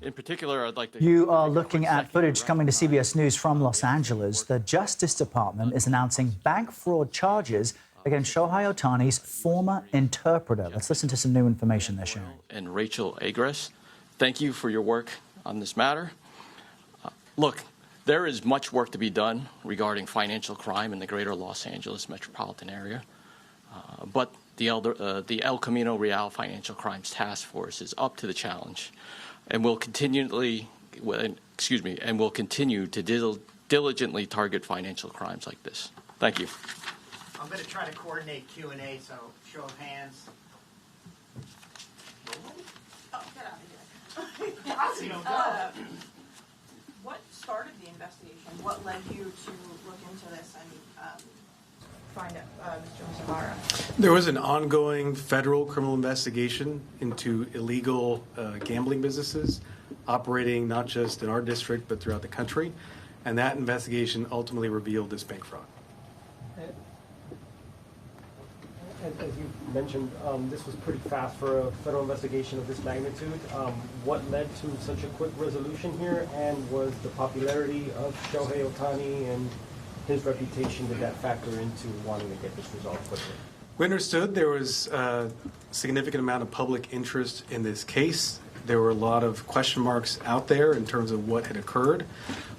In particular, I'd like to... You are looking at footage coming to CBS News from Los Angeles. The Justice Department is announcing bank fraud charges against Shohei Ohtani's former interpreter. Let's listen to some new information they're sharing. And Rachel Agres, thank you for your work on this matter. Look, there is much work to be done regarding financial crime in the greater Los Angeles metropolitan area, but the El Camino Real Financial Crimes Task Force is up to the challenge, and will continue to diligently target financial crimes like this. Thank you. I'm going to try to coordinate Q&A, so show of hands. Oh, get out of here. What started the investigation? What led you to look into this and find out Mr. Mizuhara? There was an ongoing federal criminal investigation into illegal gambling businesses operating not just in our district but throughout the country, and that investigation ultimately revealed this bank fraud. As you mentioned, this was pretty fast for a federal investigation of this magnitude. What led to such a quick resolution here, and was the popularity of Shohei Ohtani and his reputation, did that factor into wanting to get this resolved quickly? We understood there was a significant amount of public interest in this case. There were a lot of question marks out there in terms of what had occurred.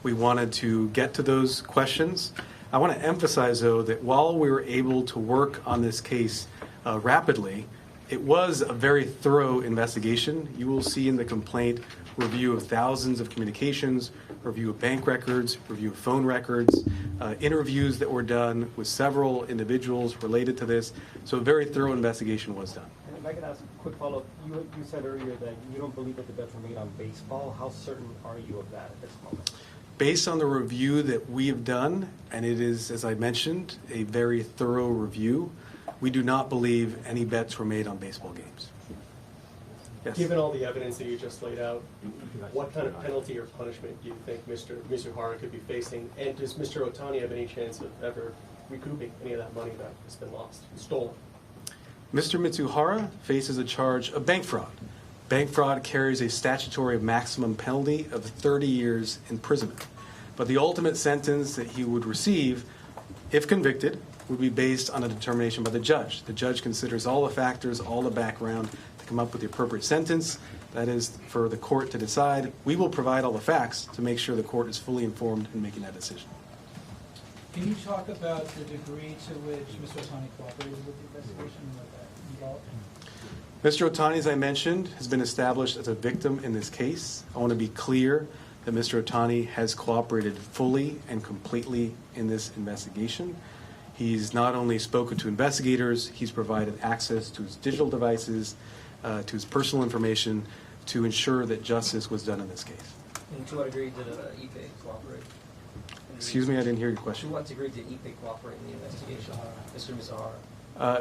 We wanted to get to those questions. I want to emphasize, though, that while we were able to work on this case rapidly, it was a very thorough investigation. You will see in the complaint review of thousands of communications, review of bank records, review of phone records, interviews that were done with several individuals related to this. So a very thorough investigation was done. And if I could ask a quick follow-up, you said earlier that you don't believe that the bets were made on baseball. How certain are you of that at this moment? Based on the review that we have done, and it is, as I mentioned, a very thorough review, we do not believe any bets were made on baseball games. Yes. Given all the evidence that you just laid out, what kind of penalty or punishment do you think Mr. Mizuhara could be facing? And does Mr. Ohtani have any chance of ever recouping any of that money that has been lost, stolen? Mr. Mizuhara faces a charge of bank fraud. Bank fraud carries a statutory maximum penalty of 30 years imprisonment. But the ultimate sentence that he would receive, if convicted, would be based on a determination by the judge. The judge considers all the factors, all the background, to come up with the appropriate sentence. That is for the court to decide. We will provide all the facts to make sure the court is fully informed in making that decision. Can you talk about the degree to which Mr. Ohtani cooperated with the investigation and what that involved? Mr. Ohtani, as I mentioned, has been established as a victim in this case. I want to be clear that Mr. Ohtani has cooperated fully and completely in this investigation. He's not only spoken to investigators, he's provided access to his digital devices, to his personal information, to ensure that justice was done in this case. And to what degree did Ippei cooperate? Excuse me, I didn't hear your question. To what degree did Ippei cooperate in the investigation, Mr. Mizuhara?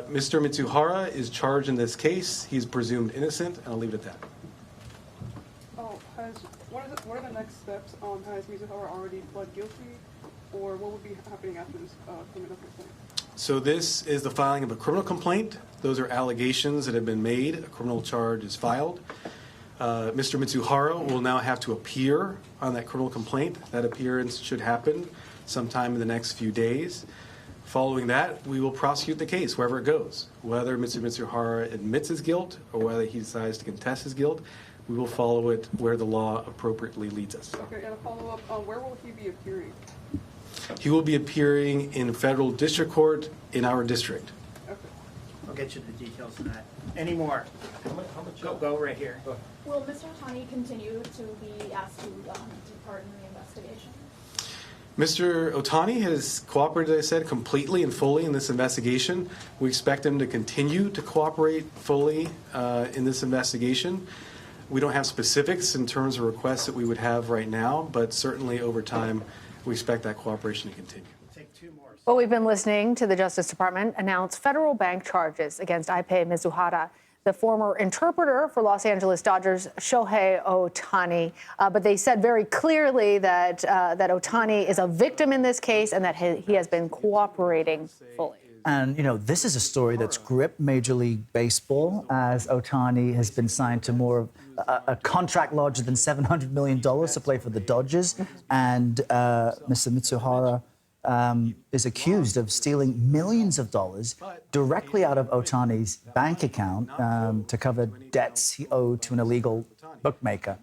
Mr. Mizuhara is charged in this case. He's presumed innocent, and I'll leave it at that. What are the next steps? Has Mizuhara already pled guilty, or what would be happening after this criminal complaint? So this is the filing of a criminal complaint. Those are allegations that have been made. A criminal charge is filed. Mr. Mizuhara will now have to appear on that criminal complaint. That appearance should happen sometime in the next few days. Following that, we will prosecute the case wherever it goes. Whether Mr. Mizuhara admits his guilt or whether he decides to contest his guilt, we will follow it where the law appropriately leads us. Okay, and a follow-up, where will he be appearing? He will be appearing in federal district court in our district. Okay. I'll get you the details of that. Any more? How much? Go right here. Go ahead. Will Mr. Ohtani continue to be asked to take part in the investigation? Mr. Ohtani has cooperated, as I said, completely and fully in this investigation. We expect him to continue to cooperate fully in this investigation. We don't have specifics in terms of requests that we would have right now, but certainly over time, we expect that cooperation to continue. We'll take two more. Well, we've been listening to the Justice Department announce federal bank charges against Ippei Mizuhara, the former interpreter for Los Angeles Dodgers Shohei Ohtani. But they said very clearly that Ohtani is a victim in this case and that he has been cooperating fully. And, you know, this is a story that's gripped Major League Baseball as Ohtani has been signed to more of a contract larger than $700 million to play for the Dodgers. And Mr. Mizuhara is accused of stealing millions of dollars directly out of Ohtani's bank account to cover debts he owed to an illegal bookmaker.